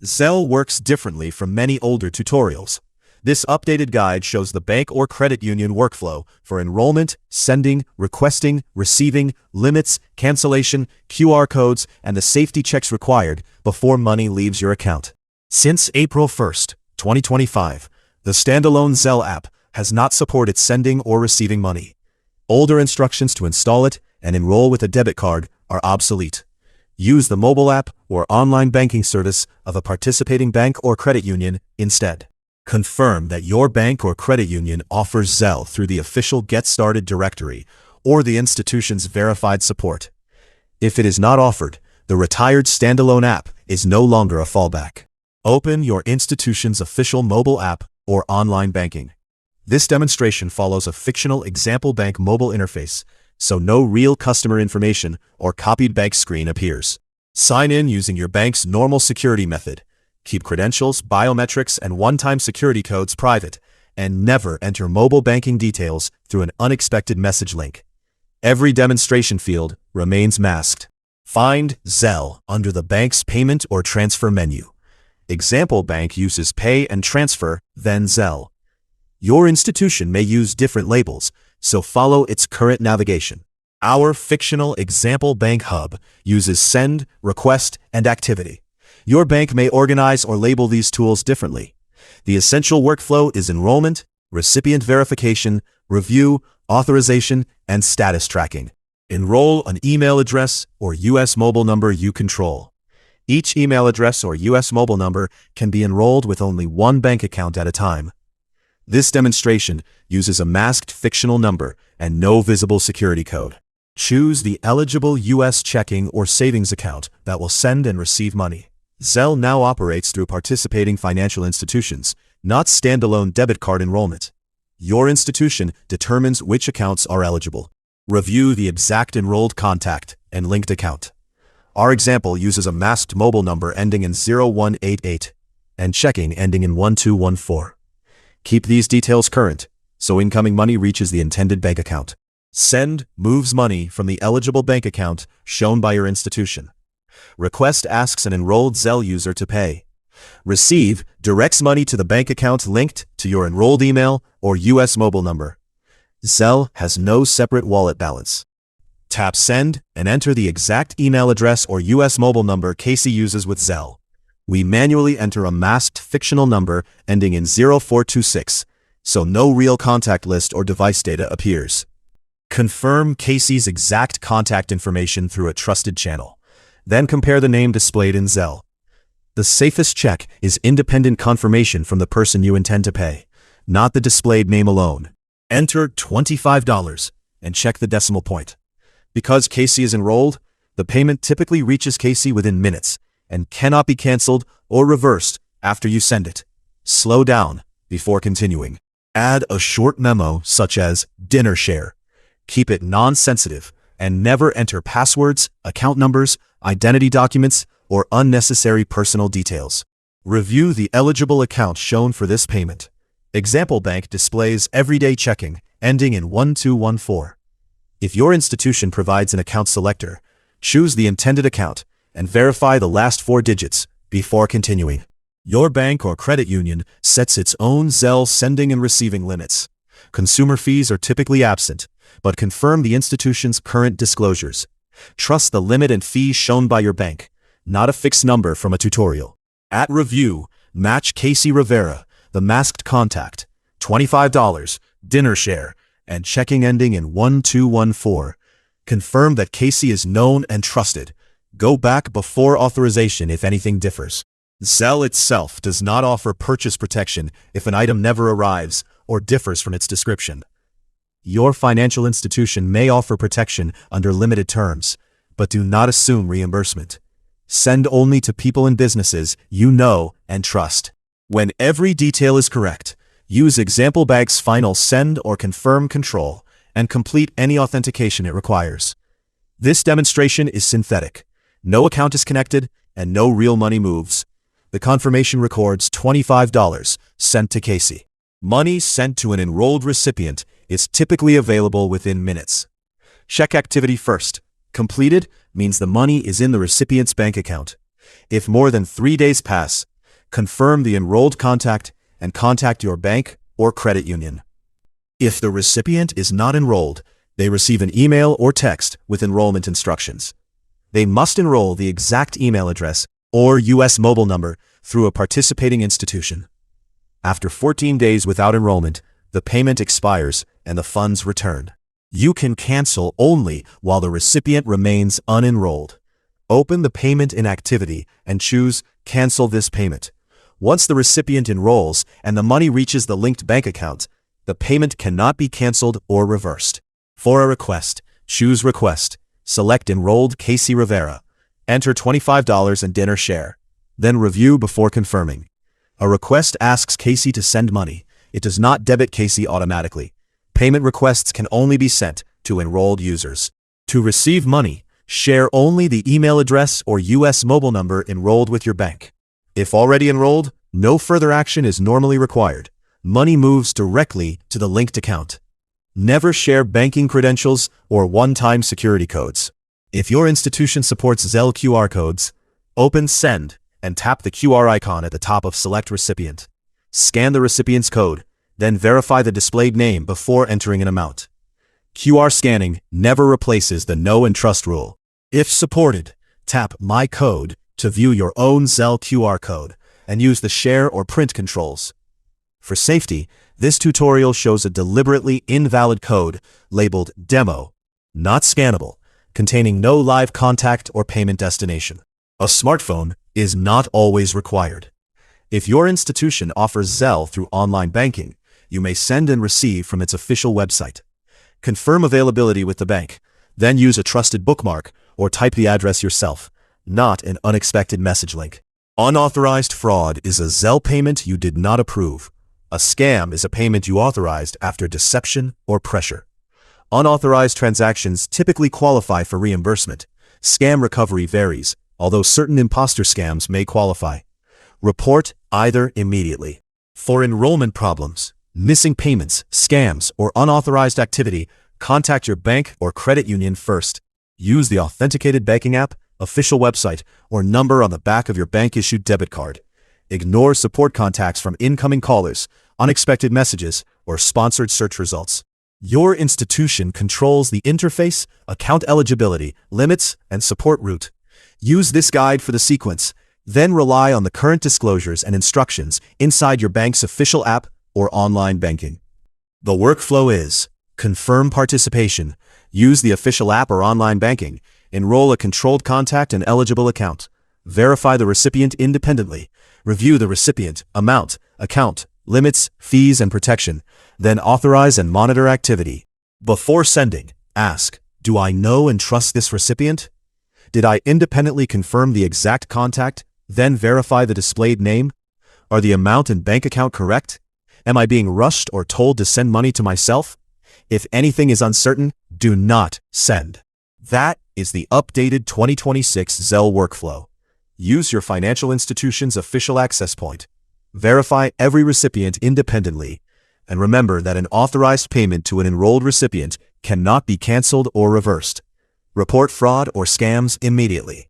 Zelle works differently from many older tutorials. This updated guide shows the bank or credit union workflow for enrollment, sending, requesting, receiving, limits, cancellation, QR codes, and the safety checks required before money leaves your account. Since April 1st, 2025, the standalone Zelle app has not supported sending or receiving money. Older instructions to install it and enroll with a debit card are obsolete. Use the mobile app or online banking service of a participating bank or credit union instead. Confirm that your bank or credit union offers Zelle through the official Get Started directory or the institution's verified support. If it is not offered, the retired standalone app is no longer a fallback. Open your institution's official mobile app or online banking. This demonstration follows a fictional example bank mobile interface, so no real customer information or copied bank screen appears. Sign in using your bank's normal security method. Keep credentials, biometrics, and one-time security codes private, and never enter mobile banking details through an unexpected message link. Every demonstration field remains masked. Find Zelle under the bank's payment or transfer menu. Example bank uses pay and transfer, then Zelle. Your institution may use different labels, so follow its current navigation. Our fictional example bank hub uses send, request, and activity. Your bank may organize or label these tools differently. The essential workflow is enrollment, recipient verification, review, authorization, and status tracking. Enroll an email address or U.S. mobile number you control. Each email address or U.S. mobile number can be enrolled with only one bank account at a time. This demonstration uses a masked fictional number and no visible security code. Choose the eligible U.S. checking or savings account that will send and receive money. Zelle now operates through participating financial institutions, not standalone debit card enrollment. Your institution determines which accounts are eligible. Review the exact enrolled contact and linked account. Our example uses a masked mobile number ending in 0188 and checking ending in 1214. Keep these details current, so incoming money reaches the intended bank account. Send moves money from the eligible bank account shown by your institution. Request asks an enrolled Zelle user to pay. Receive directs money to the bank account linked to your enrolled email or U.S. mobile number. Zelle has no separate wallet balance. Tap Send and enter the exact email address or U.S. mobile number Casey uses with Zelle. We manually enter a masked fictional number ending in 0426, so no real contact list or device data appears. Confirm Casey's exact contact information through a trusted channel. Then compare the name displayed in Zelle. The safest check is independent confirmation from the person you intend to pay, not the displayed name alone. Enter $25 and check the decimal point. Because Casey is enrolled, the payment typically reaches Casey within minutes and cannot be canceled or reversed after you send it. Slow down before continuing. Add a short memo such as dinner share. Keep it non-sensitive and never enter passwords, account numbers, identity documents, or unnecessary personal details. Review the eligible account shown for this payment. Example bank displays everyday checking ending in 1214. If your institution provides an account selector, choose the intended account and verify the last 4 digits before continuing. Your bank or credit union sets its own Zelle sending and receiving limits. Consumer fees are typically absent, but confirm the institution's current disclosures. Trust the limit and fees shown by your bank, not a fixed number from a tutorial. At review, match Casey Rivera, the masked contact, $25, dinner share, and checking ending in 1214. Confirm that Casey is known and trusted. Go back before authorization if anything differs. Zelle itself does not offer purchase protection if an item never arrives or differs from its description. Your financial institution may offer protection under limited terms, but do not assume reimbursement. Send only to people and businesses you know and trust. When every detail is correct, use Example Bank's final send or confirm control and complete any authentication it requires. This demonstration is synthetic. No account is connected and no real money moves. The confirmation records $25 sent to Casey. Money sent to an enrolled recipient is typically available within minutes. Check activity first. Completed means the money is in the recipient's bank account. If more than 3 days pass, confirm the enrolled contact and contact your bank or credit union. If the recipient is not enrolled, they receive an email or text with enrollment instructions. They must enroll the exact email address or U.S. mobile number through a participating institution. After 14 days without enrollment, the payment expires and the funds return. You can cancel only while the recipient remains unenrolled. Open the payment inactivity and choose Cancel this payment. Once the recipient enrolls and the money reaches the linked bank account, the payment cannot be canceled or reversed. For a request, choose Request. Select Enrolled Casey Rivera. Enter $25 and dinner share. Then review before confirming. A request asks Casey to send money. It does not debit Casey automatically. Payment requests can only be sent to enrolled users. To receive money, share only the email address or U.S. mobile number enrolled with your bank. If already enrolled, no further action is normally required. Money moves directly to the linked account. Never share banking credentials or one-time security codes. If your institution supports Zelle QR codes, open Send and tap the QR icon at the top of Select Recipient. Scan the recipient's code, then verify the displayed name before entering an amount. QR scanning never replaces the Know and Trust rule. If supported, tap My Code to view your own Zelle QR code and use the share or print controls. For safety, this tutorial shows a deliberately invalid code labeled Demo, not scannable, containing no live contact or payment destination. A smartphone is not always required. If your institution offers Zelle through online banking, you may send and receive from its official website. Confirm availability with the bank, then use a trusted bookmark or type the address yourself, not an unexpected message link. Unauthorized fraud is a Zelle payment you did not approve. A scam is a payment you authorized after deception or pressure. Unauthorized transactions typically qualify for reimbursement. Scam recovery varies, although certain imposter scams may qualify. Report either immediately. For enrollment problems, missing payments, scams, or unauthorized activity, contact your bank or credit union first. Use the authenticated banking app, official website, or number on the back of your bank-issued debit card. Ignore support contacts from incoming callers, unexpected messages, or sponsored search results. Your institution controls the interface, account eligibility, limits, and support route. Use this guide for the sequence, then rely on the current disclosures and instructions inside your bank's official app or online banking. The workflow is: confirm participation, use the official app or online banking, enroll a controlled contact and eligible account, verify the recipient independently, review the recipient, amount, account, limits, fees, and protection, then authorize and monitor activity. Before sending, ask, do I know and trust this recipient? Did I independently confirm the exact contact, then verify the displayed name? Are the amount and bank account correct? Am I being rushed or told to send money to myself? If anything is uncertain, do not send. That is the updated 2026 Zelle workflow. Use your financial institution's official access point. Verify every recipient independently. And remember that an authorized payment to an enrolled recipient cannot be canceled or reversed. Report fraud or scams immediately.